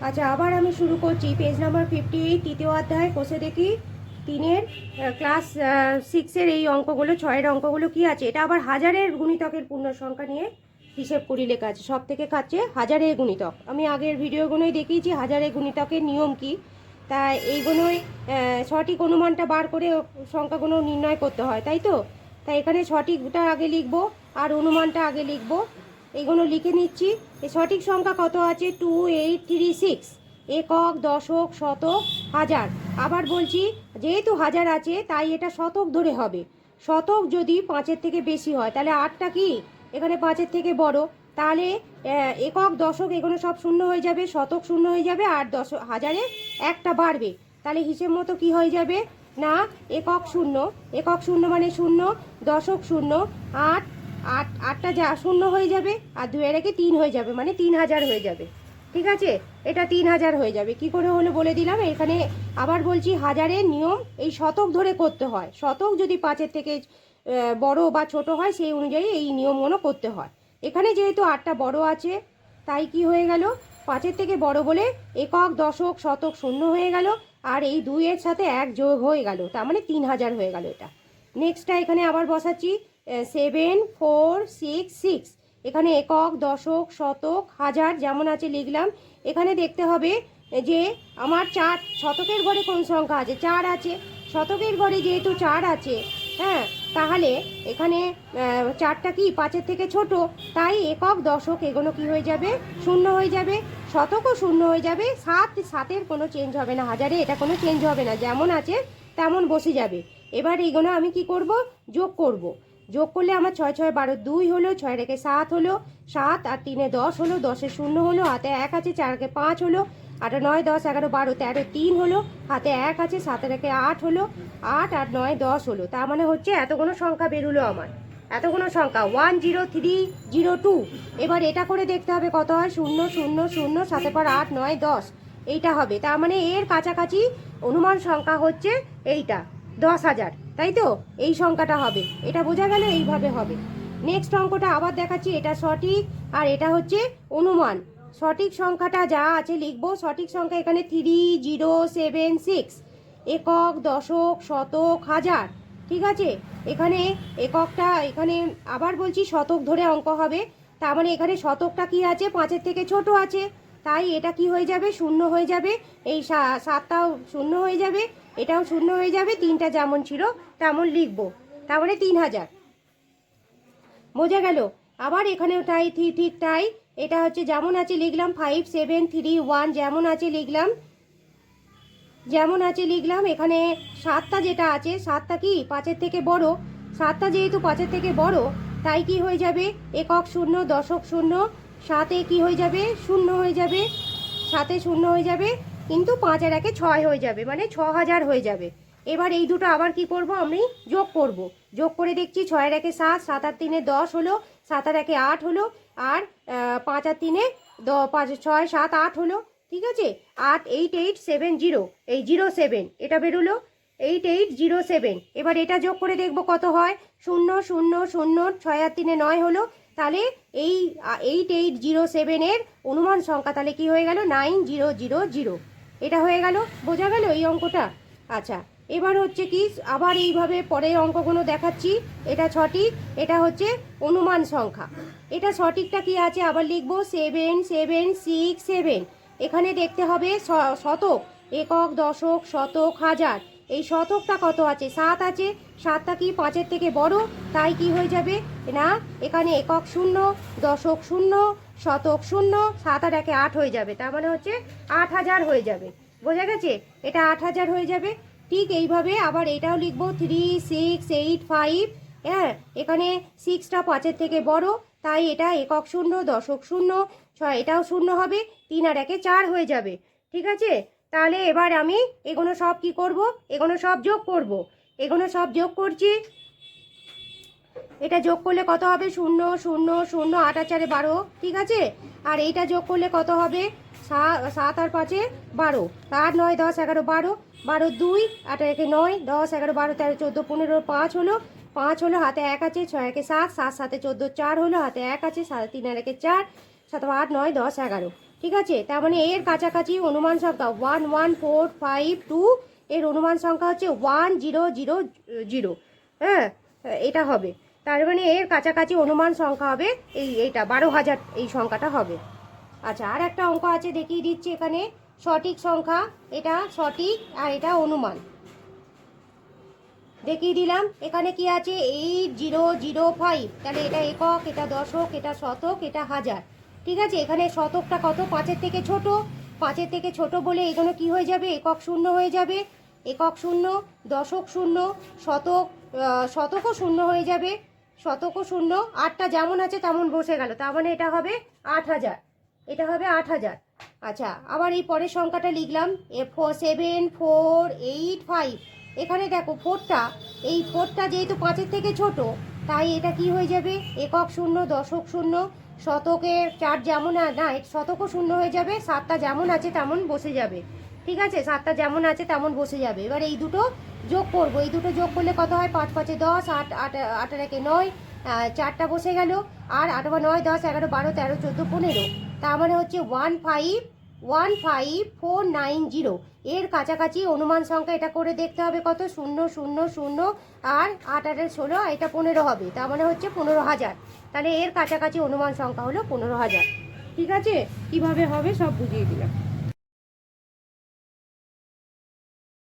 আচ্ছা, আবার আমি শুরু করছি পেজ নাম্বার 58, তৃতীয় অধ্যায় কোষে দেখি তিনের ক্লাস 6-এর এই অঙ্কগুলো, 6-এর অঙ্কগুলো কি আছে। এটা আবার হাজারের গুণিতকের পূর্ণ সংখ্যা নিয়ে হিসেব করি লেখা আছে। সব থেকে খাচ্ছে হাজারের গুণিতক। আমি আগের ভিডিওগুলোই দেখিয়েছি হাজারের গুণিতকের নিয়ম কি। তাই এইগুলোই সঠিক অনুমানটা বার করে সংখ্যাগুলো নির্ণয় করতে হয়, তাই তো। তাই এখানে সঠিকটা আগে লিখবো আর অনুমানটা আগে লিখবো। এইগুলো লিখে নিচ্ছি। এই সঠিক সংখ্যা কত আছে, 2836, একক, দশক, শতক, হাজার। আবার বলছি, যেহেতু হাজার আছে তাই এটা শতক ধরে হবে। শতক যদি 5-এর থেকে বেশি হয় তাহলে 8টা কি এখানে 5-এর থেকে বড়, তাহলে একক, দশক এগুলো সব শূন্য হয়ে যাবে, শতক শূন্য হয়ে যাবে, আর হাজারে একটা বাড়বে। তাহলে হিসেব মতো কি হয়ে যাবে না, একক শূন্য, একক শূন্য মানে শূন্য, দশক শূন্য, আট, আটটা যা শূন্য হয়ে যাবে, আর 2-এর একে 3 হয়ে যাবে, মানে 3000 হয়ে যাবে। ঠিক আছে, এটা 3000 হয়ে যাবে। কি করে হলো বলে দিলাম। এখানে আবার বলছি হাজারের নিয়ম এই শতক ধরে করতে হয়। শতক যদি 5-এর থেকে বড় বা ছোট হয় সেই অনুযায়ী এই নিয়মগুলো করতে হয়। এখানে যেহেতু 8টা বড় আছে তাই কি হয়ে গেল, 5-এর থেকে বড় বলে একক, দশক, শতক শূন্য হয়ে গেল, আর এই 2-এর সাথে 1 যোগ হয়ে গেল, তার মানে 3000 হয়ে গেল এটা। নেক্সটটা এখানে আবার বসাচ্ছি 7, 4, 6, 6। এখানে একক, দশক, শতক, হাজার যেমন আছে লিখলাম। এখানে দেখতে হবে যে আমার 4 শতকের ঘরে কোন সংখ্যা আছে, 4 আছে। শতকের ঘরে যেহেতু 4 আছে, হ্যাঁ, তাহলে এখানে 4টা কি 5-এর থেকে ছোট, তাই একক, দশক এগুলো কি হয়ে যাবে, শূন্য হয়ে যাবে। শতকও শূন্য হয়ে যাবে। 7-7-এর কোনো চেঞ্জ হবে না, হাজারে এটা কোনো চেঞ্জ হবে না, যেমন আছে তেমন বসে যাবে। এবার এইগুলো আমি কি করব, যোগ করব। যোগ করলে আমার 6 6 12 2 হলো, 6 রেখে 7 হলো, 7 আর 3-এ 10 হলো, 10-এ 0 হলো, হাতে 1 আছে, 4 রেখে 5 হলো, 8 9 10 11 12 13 3 হলো, হাতে 1 আছে, 7 রেখে 8 হলো, 8 আর 9 10 হলো। তার মানে হচ্ছে এতগুলো সংখ্যা বেরোলো আমার, এতগুলো সংখ্যা 10302। এবার এটা করে দেখতে হবে কত হয়, 0 0 0 7 পর 8 9 10 এইটা হবে। তার মানে এর কাছাকাছি অনুমান সংখ্যা হচ্ছে এইটা 10,000, তাই তো। এই সংখ্যাটা হবে, এটা বোঝা গেল, এইভাবে হবে। নেক্সট অঙ্কটা আবার দেখাচ্ছি, এটা সঠিক আর এটা হচ্ছে অনুমান। সঠিক সংখ্যাটা যা আছে লিখবো। সঠিক সংখ্যা এখানে 3076, একক, দশক, শতক, হাজার। ঠিক আছে, এখানে এককটা, এখানে আবার বলছি শতক ধরে অঙ্ক হবে। তার মানে এখানে শতকটা কি আছে, 5-এর থেকে ছোট আছে, তাই এটা কি হয়ে যাবে, শূন্য হয়ে যাবে। এই 7টাও শূন্য হয়ে যাবে, এটাও শূন্য হয়ে যাবে, 3টা যেমন ছিল তেমন লিখবো। তার মানে 3000, বোঝা গেল। আবার এখানেও তাই, ঠিক তাই। এটা হচ্ছে যেমন আছে লিখলাম, 5 7 3 1 যেমন আছে লিখলাম, যেমন আছে লিখলাম। এখানে 7টা যেটা আছে, 7টা কি 5-এর থেকে বড়, 7টা যেহেতু 5-এর থেকে বড় তাই কি হয়ে যাবে, একক শূন্য, দশক শূন্য, 7-এ কি হয়ে যাবে, শূন্য হয়ে যাবে, 7-এ শূন্য হয়ে যাবে, কিন্তু 5 আর 1-এ 6 হয়ে যাবে, মানে 6000 হয়ে যাবে। এবার এই দুটো আবার কি করব, আমি যোগ করব। যোগ করে দেখছি, 6 আর 1-এ 7, 7 আর 3-এ 10 হলো, 7 আর 1-এ 8 হলো, আর 5 আর 3-এ 5 6 7 8 হলো। ঠিক আছে, 88870, এই 07 এটা বেরোলো, 8807। এবার এটা যোগ করে দেখব কত হয়, 0 0 0, 6 আর 3-এ 9 হলো, তাহলে এই 8807-এর অনুমান সংখ্যা তাহলে কি হয়ে গেল, 9000। এটা হয়ে গেল, বোঝা গেল এই অঙ্কটা। আচ্ছা, এবার হচ্ছে কি, আবার এইভাবে পরের অঙ্কগুলো দেখাচ্ছি। এটা সঠিক, এটা হচ্ছে অনুমান সংখ্যা। এটা সঠিকটা কি আছে আবার লিখবো, 7 7 6 7। এখানে দেখতে হবে শতক, একক, দশক, শতক, হাজার। এই শতকটা কত আছে, 7 আছে। 7টা কি 5-এর থেকে বড়, তাই কি হয়ে যাবে না, এখানে একক শূন্য, দশক শূন্য, শতক শূন্য, 7 আর 1-এ 8 হয়ে যাবে, তার মানে হচ্ছে 8000 হয়ে যাবে। বোঝা গেছে, এটা 8000 হয়ে যাবে। ঠিক এইভাবে আবার এটাও লিখবো, 3 6 8 5। হ্যাঁ, এখানে 6টা 5-এর থেকে বড়, তাই এটা একক শূন্য, দশক শূন্য, 6 এটাও শূন্য হবে, 3 আর 1-এ 4 হয়ে যাবে। ঠিক আছে, তাহলে এবার আমি এগুলো সব কি করব, এগুলো সব যোগ করব। এগুলো সব যোগ করছি। এটা যোগ করলে কত হবে, 0 0 0, 8 আর 4-এ 12। ঠিক আছে, আর এইটা যোগ করলে কত হবে, 7 আর 5-এ 12, 8 9 10 11 12, 12 2, 8 আর 1-এ 9, 10 11 12 13 14 15, 5 হলো, 5 হলো, হাতে 1 আছে, 6 1-এ 7, 7 7-এ 14 4 হলো, হাতে 1 আছে, 3 আর 1-এ 4, 7 8 9 10 11। ঠিক আছে, তার মানে এর কাছাকাছি অনুমান সংখ্যা 11452, এর অনুমান সংখ্যা হচ্ছে 1000। হ্যাঁ, এটা হবে, তার মানে এর কাছাকাছি অনুমান সংখ্যা হবে এইটা 12,000, এই সংখ্যাটা হবে। আচ্ছা, আর একটা অঙ্ক আছে দেখিয়ে দিচ্ছি এখানে। সঠিক সংখ্যা, এটা সঠিক আর এটা অনুমান দেখিয়ে দিলাম। এখানে কি আছে 8005, তাহলে এটা একক, এটা দশক, এটা শতক, এটা হাজার। ঠিক আছে, এখানে শতকটা কত, 5-এর থেকে ছোট, 5-এর থেকে ছোট বলে এগুলো কি হয়ে যাবে, একক শূন্য হয়ে যাবে, একক শূন্য, দশক শূন্য, শতক, শতকও শূন্য হয়ে যাবে, শতকও শূন্য, 8টা যেমন আছে তেমন বসে গেল, তার মানে এটা হবে 8000, এটা হবে 8000। আচ্ছা, আবার এই পরের সংখ্যাটা লিখলাম 7485, এখানে দেখো ফোরটা, এই ফোরটা যেহেতু 5-এর থেকে ছোট, তাই এটা কি হয়ে যাবে, একক শূন্য, দশক শূন্য, শতকে 4 যেমন না, শতকও শূন্য হয়ে যাবে, 7টা যেমন আছে তেমন বসে যাবে। ঠিক আছে, 7টা যেমন আছে তেমন বসে যাবে। এবার এই দুটো যোগ করবো, এই দুটো যোগ করলে কত হয়, 5-5-এ 10, 8 একে 9, 4টা বসে গেল, আর 8 বা 9, 10, 11, 12, 13, 14, 15, তার মানে হচ্ছে 1515490। এর কাছাকাছি অনুমান সংখ্যা, এটা করে দেখতে হবে কত, 000, আর 8-8-16, এটা 15 হবে, তার মানে হচ্ছে 15,000। তাহলে এর কাছাকাছি অনুমান সংখ্যা হলো 15,000। ঠিক আছে, কিভাবে হবে সব বুঝিয়ে দিলাম।